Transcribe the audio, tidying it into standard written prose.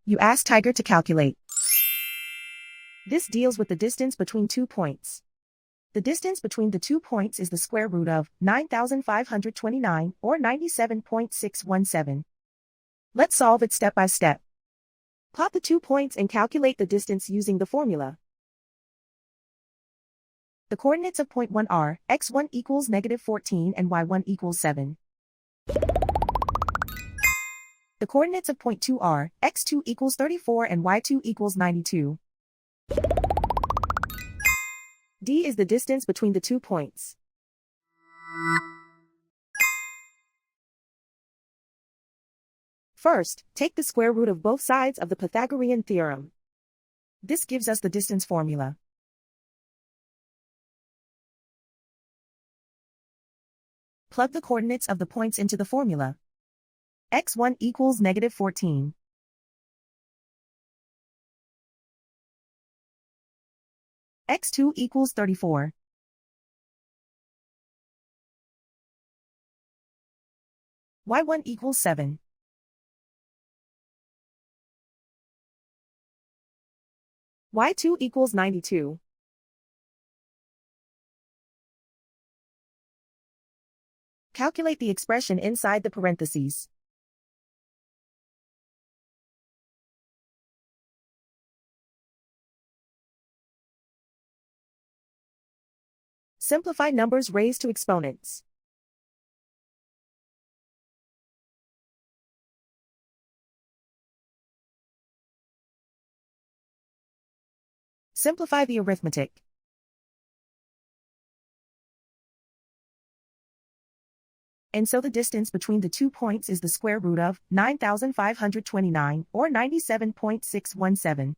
You ask Tiger to calculate. This deals with the distance between 2 points. The distance between the 2 points is the square root of 9,529 or 97.617. Let's solve it step by step. Plot the 2 points and calculate the distance using the formula. The coordinates of point 1 are x1 equals -14 and y1 equals 7. The coordinates of point 2 are x2 equals 34 and y2 equals 92. D is the distance between the 2 points. First, take the square root of both sides of the Pythagorean theorem. This gives us the distance formula. Plug the coordinates of the points into the formula. x1 equals -14. x2 equals 34. y1 equals 7. y2 equals 92. Calculate the expression inside the parentheses. Simplify numbers raised to exponents. Simplify the arithmetic. And so the distance between the 2 points is the square root of 9,529 or 97.617.